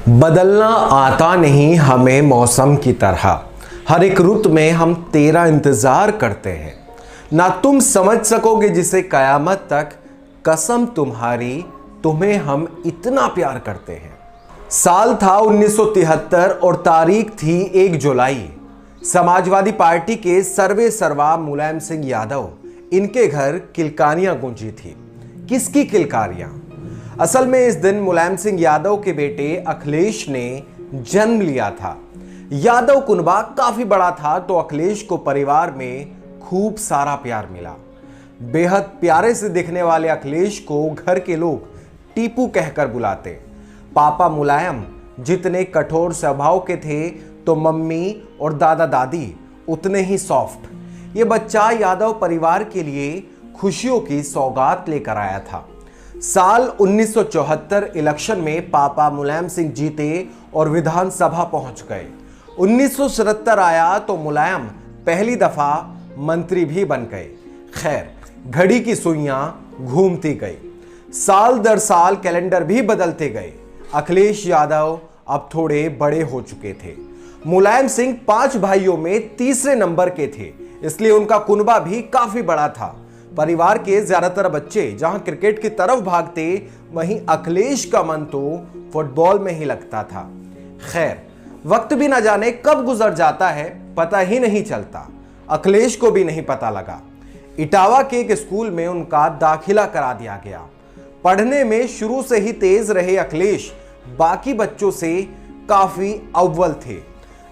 बदलना आता नहीं हमें मौसम की तरह, हर एक रुत में हम तेरा इंतजार करते हैं। ना तुम समझ सकोगे जिसे कयामत तक, कसम तुम्हारी तुम्हें हम इतना प्यार करते हैं। साल था 1973 और तारीख थी 1 जुलाई। समाजवादी पार्टी के सर्वे सर्वा मुलायम सिंह यादव, इनके घर किलकारियां गूंजी थी। किसकी किलकारियां? असल में इस दिन मुलायम सिंह यादव के बेटे अखिलेश ने जन्म लिया था। यादव कुनबा काफी बड़ा था तो अखिलेश को परिवार में खूब सारा प्यार मिला। बेहद प्यारे से दिखने वाले अखिलेश को घर के लोग टीपू कहकर बुलाते। पापा मुलायम जितने कठोर स्वभाव के थे तो मम्मी और दादा दादी उतने ही सॉफ्ट। ये बच्चा यादव परिवार के लिए खुशियों की सौगात लेकर आया था। साल 1974 इलेक्शन में पापा मुलायम सिंह जीते और विधानसभा पहुंच गए। 1977 आया तो मुलायम पहली दफा मंत्री भी बन गए। खैर, घड़ी की सुइयां घूमती गई, साल दर साल कैलेंडर भी बदलते गए। अखिलेश यादव अब थोड़े बड़े हो चुके थे। मुलायम सिंह 5 भाइयों में तीसरे नंबर के थे, इसलिए उनका कुनबा भी काफी बड़ा था। परिवार के ज्यादातर बच्चे जहां क्रिकेट की तरफ भागते, वहीं अखिलेश का मन तो फुटबॉल में ही लगता था। खैर, वक्त भी न जाने कब गुजर जाता है, पता ही नहीं चलता। अखिलेश को भी नहीं पता लगा। इटावा के एक स्कूल में उनका दाखिला करा दिया गया। पढ़ने में शुरू से ही तेज रहे अखिलेश बाकी बच्चों से काफी अव्वल थे।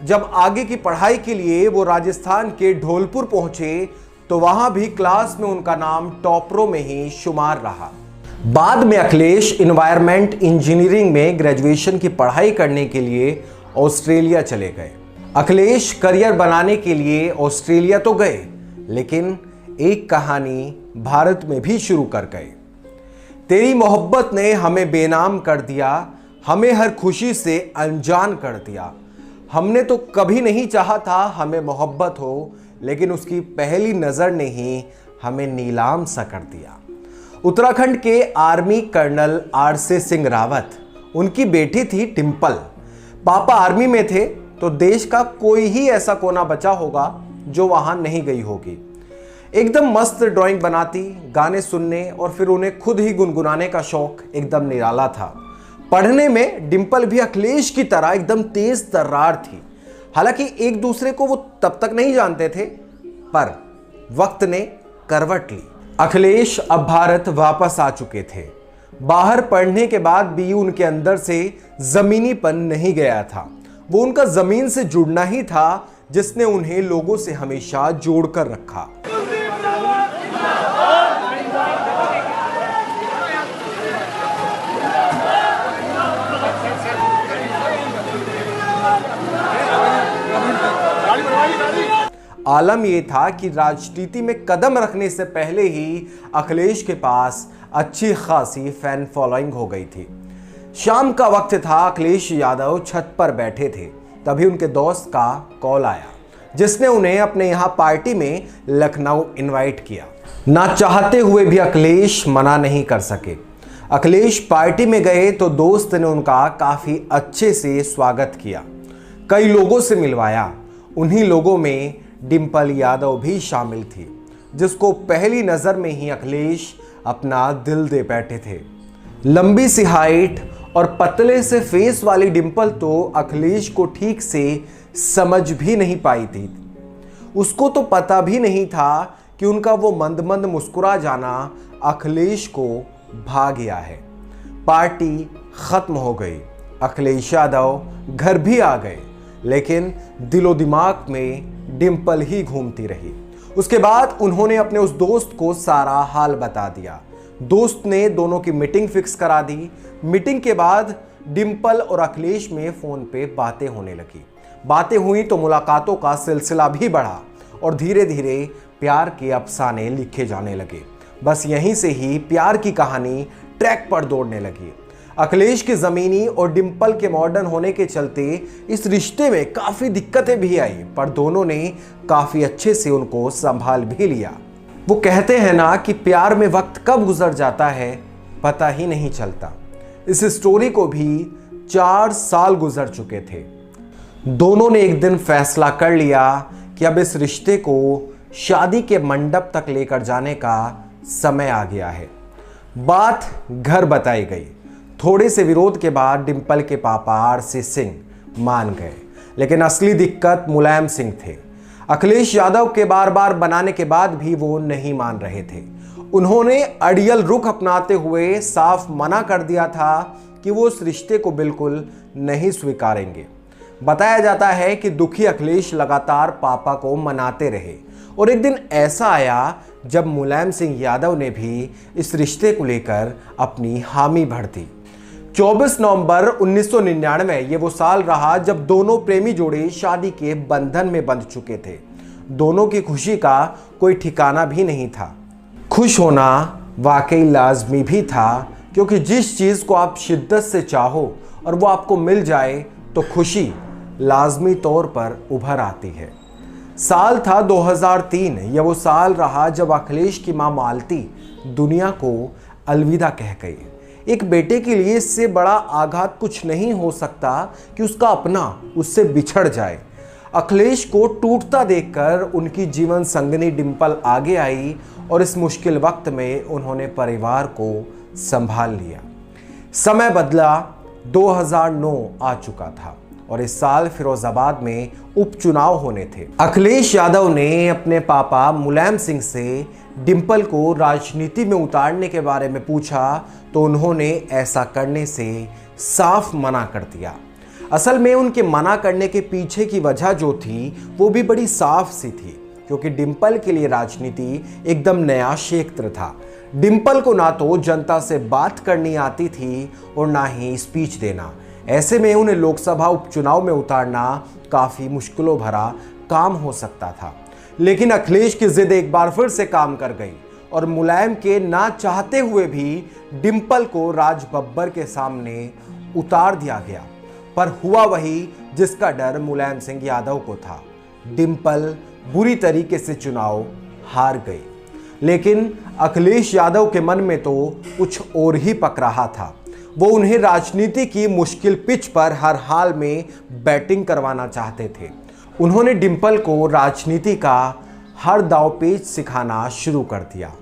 जब आगे की पढ़ाई के लिए वो राजस्थान के ढोलपुर पहुंचे तो वहां भी क्लास में उनका नाम टॉपरों में ही शुमार रहा। बाद में अखिलेश एनवायरमेंट इंजीनियरिंग में ग्रेजुएशन की पढ़ाई करने के लिए ऑस्ट्रेलिया चले गए। अखिलेश करियर बनाने के लिए ऑस्ट्रेलिया तो गए, लेकिन एक कहानी भारत में भी शुरू कर गए। तेरी मोहब्बत ने हमें बेनाम कर दिया, हमें हर खुशी से अनजान कर दिया। हमने तो कभी नहीं चाहा था हमें मोहब्बत हो, लेकिन उसकी पहली नजर ने ही हमें नीलाम सा कर दिया। उत्तराखंड के army colonel RC Singh Rawat, उनकी बेटी थी डिंपल। पापा आर्मी में थे तो देश का कोई ही ऐसा कोना बचा होगा जो वहां नहीं गई होगी। एकदम मस्त ड्राइंग बनाती, गाने सुनने और फिर उन्हें खुद ही गुनगुनाने का शौक एकदम निराला था। पढ़ने में डिंपल भी अखिलेश की तरह एकदम तेज तर्रार थी। हालांकि एक दूसरे को वो तब तक नहीं जानते थे, पर वक्त ने करवट ली। अखिलेश अब भारत वापस आ चुके थे। बाहर पढ़ने के बाद भी उनके अंदर से जमीनीपन नहीं गया था। वो उनका जमीन से जुड़ना ही था जिसने उन्हें लोगों से हमेशा जोड़कर रखा। आलम यह था कि राजनीति में कदम रखने से पहले ही अखिलेश के पास अच्छी खासी फैन फॉलोइंग हो गई थी। शाम का वक्त था, अखिलेश यादव छत पर बैठे थे, तभी उनके दोस्त का कॉल आया जिसने उन्हें अपने यहाँ पार्टी में लखनऊ इनवाइट किया। ना चाहते हुए भी अखिलेश मना नहीं कर सके। अखिलेश पार्टी में गए तो दोस्त ने उनका काफी अच्छे से स्वागत किया, कई लोगों से मिलवाया। उन्हीं लोगों में डिंपल यादव भी शामिल थी, जिसको पहली नजर में ही अखिलेश अपना दिल दे बैठे थे। लंबी सी हाइट और पतले से फेस वाली डिंपल तो अखिलेश को ठीक से समझ भी नहीं पाई थी। उसको तो पता भी नहीं था कि उनका वो मंद मंद मुस्कुरा जाना अखिलेश को भा गया है। पार्टी खत्म हो गई, अखिलेश यादव घर भी आ गए, लेकिन दिलो दिमाग में डिंपल ही घूमती रही। उसके बाद उन्होंने अपने उस दोस्त को सारा हाल बता दिया। दोस्त ने दोनों की मीटिंग फिक्स करा दी। मीटिंग के बाद डिंपल और अखिलेश में फोन पे बातें होने लगी। बातें हुई तो मुलाकातों का सिलसिला भी बढ़ा और धीरे धीरे प्यार के अफसाने लिखे जाने लगे। बस यहीं से ही प्यार की कहानी ट्रैक पर दौड़ने लगी। अखिलेश की जमीनी और डिंपल के मॉडर्न होने के चलते इस रिश्ते में काफी दिक्कतें भी आई, पर दोनों ने काफी अच्छे से उनको संभाल भी लिया। वो कहते हैं ना कि प्यार में वक्त कब गुजर जाता है पता ही नहीं चलता। इस स्टोरी को भी 4 साल गुजर चुके थे। दोनों ने एक दिन फैसला कर लिया कि अब इस रिश्ते को शादी के मंडप तक लेकर जाने का समय आ गया है। बात घर बताई गई। थोड़े से विरोध के बाद डिंपल के पापा आरसी सिंह मान गए, लेकिन असली दिक्कत मुलायम सिंह थे। अखिलेश यादव के बार बार बनाने के बाद भी वो नहीं मान रहे थे। उन्होंने अड़ियल रुख अपनाते हुए साफ मना कर दिया था कि वो उस रिश्ते को बिल्कुल नहीं स्वीकारेंगे। बताया जाता है कि दुखी अखिलेश लगातार पापा को मनाते रहे और एक दिन ऐसा आया जब मुलायम सिंह यादव ने भी इस रिश्ते को लेकर अपनी हामी भर दी। 24 नवंबर 1999 ये वो साल रहा जब दोनों प्रेमी जोड़े शादी के बंधन में बंध चुके थे। दोनों की खुशी का कोई ठिकाना भी नहीं था। खुश होना वाकई लाजमी भी था, क्योंकि जिस चीज़ को आप शिद्दत से चाहो और वो आपको मिल जाए तो खुशी लाजमी तौर पर उभर आती है। साल था 2003। यह वो साल रहा जब अखिलेश की मां मालती दुनिया को अलविदा कह गई। एक बेटे के लिए इससे बड़ा आघात कुछ नहीं हो सकता कि उसका अपना उससे बिछड़ जाए। अखिलेश को टूटता देखकर उनकी जीवन संगिनी डिंपल आगे आई और इस मुश्किल वक्त में उन्होंने परिवार को संभाल लिया। समय बदला, 2009 आ चुका था और इस साल फिरोजाबाद में उपचुनाव होने थे। अखिलेश यादव ने अपने पापा मुलायम सिंह से डिंपल को राजनीति में उतारने के बारे में पूछा तो उन्होंने ऐसा करने से साफ मना कर दिया। असल में उनके मना करने के पीछे की वजह जो थी वो भी बड़ी साफ सी थी, क्योंकि डिंपल के लिए राजनीति एकदम नया क्षेत्र था। डिंपल को ना तो जनता से बात करनी आती थी और ना ही स्पीच देना। ऐसे में उन्हें लोकसभा उपचुनाव में उतारना काफ़ी मुश्किलों भरा काम हो सकता था। लेकिन अखिलेश की जिद एक बार फिर से काम कर गई और मुलायम के ना चाहते हुए भी डिंपल को राज बब्बर के सामने उतार दिया गया। पर हुआ वही जिसका डर मुलायम सिंह यादव को था। डिंपल बुरी तरीके से चुनाव हार गई। लेकिन अखिलेश यादव के मन में तो कुछ और ही पक रहा था। वो उन्हें राजनीति की मुश्किल पिच पर हर हाल में बैटिंग करवाना चाहते थे। उन्होंने डिंपल को राजनीति का हर दांवपेच सिखाना शुरू कर दिया।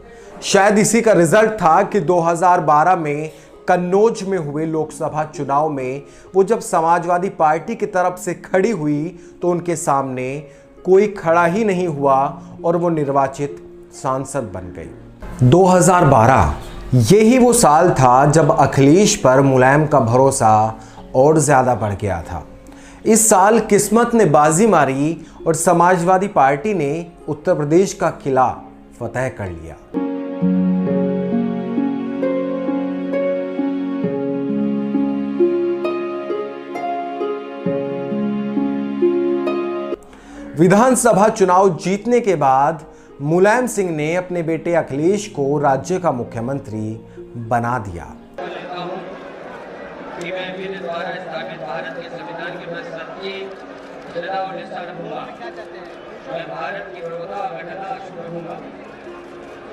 शायद इसी का रिजल्ट था कि 2012 में कन्नौज में हुए लोकसभा चुनाव में वो जब समाजवादी पार्टी की तरफ से खड़ी हुई तो उनके सामने कोई खड़ा ही नहीं हुआ और वो निर्वाचित सांसद बन गई। 2012 यही वो साल था जब अखिलेश पर मुलायम का भरोसा और ज़्यादा बढ़ गया था। इस साल किस्मत ने बाजी मारी और समाजवादी पार्टी ने उत्तर प्रदेश का किला फतह कर लिया। विधानसभा चुनाव जीतने के बाद मुलायम सिंह ने अपने बेटे अखिलेश को राज्य का मुख्यमंत्री बना दिया। कि मैं मेरे द्वारा स्थापित भारत के संविधान के प्रति सच्ची श्रद्धा और निष्ठा रखूंगा। मैं भारत की प्रभुता और अखंडता को रखूंगा।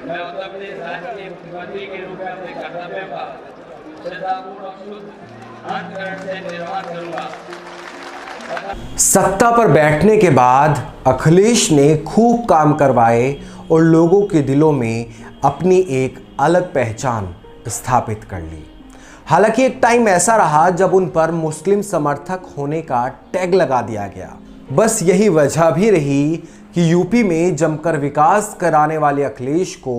मैं उत्तर प्रदेश राज्य के मुख्यमंत्री के रूप में अपने कर्तव्यों का श्रद्धापूर्वक और शुद्ध अंतःकरण से निर्वाह करूंगा। सत्ता पर बैठने के बाद अखिलेश ने खूब काम करवाए और लोगों के दिलों में अपनी एक अलग पहचान स्थापित कर ली। हालांकि एक टाइम ऐसा रहा जब उन पर मुस्लिम समर्थक होने का टैग लगा दिया गया। बस यही वजह भी रही कि यूपी में जमकर विकास कराने वाले अखिलेश को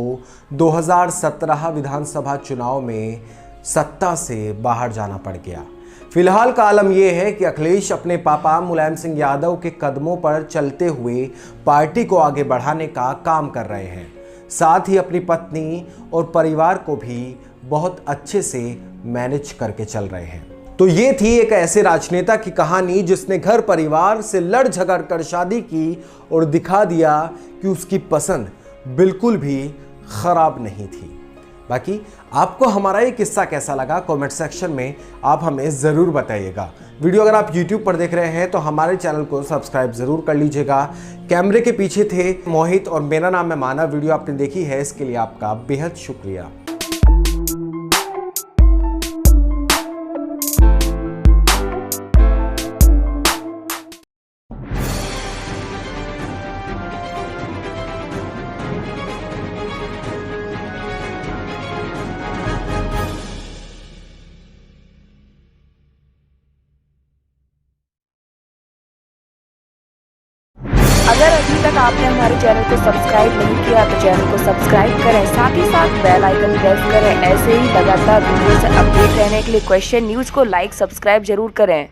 2017 विधानसभा चुनाव में सत्ता से बाहर जाना पड़ गया। फिलहाल का आलम यह है कि अखिलेश अपने पापा मुलायम सिंह यादव के कदमों पर चलते हुए पार्टी को आगे बढ़ाने का काम कर रहे हैं। साथ ही अपनी पत्नी और परिवार को भी बहुत अच्छे से मैनेज करके चल रहे हैं। तो ये थी एक ऐसे राजनेता की कहानी जिसने घर परिवार से लड़ झगड़ कर शादी की और दिखा दिया कि उसकी पसंद बिल्कुल भी खराब नहीं थी। बाकी आपको हमारा ये किस्सा कैसा लगा कमेंट सेक्शन में आप हमें ज़रूर बताइएगा। वीडियो अगर आप YouTube पर देख रहे हैं तो हमारे चैनल को सब्सक्राइब ज़रूर कर लीजिएगा। कैमरे के पीछे थे मोहित और मेरा नाम है मानव। वीडियो आपने देखी है इसके लिए आपका बेहद शुक्रिया। अगर अभी तक आपने हमारे चैनल को सब्सक्राइब नहीं किया तो चैनल को सब्सक्राइब करें, साथ ही साथ बेल आइकन प्रेस करें। ऐसे ही लगातार वीडियो से अपडेट रहने के लिए क्वेश्चन न्यूज को लाइक सब्सक्राइब जरूर करें।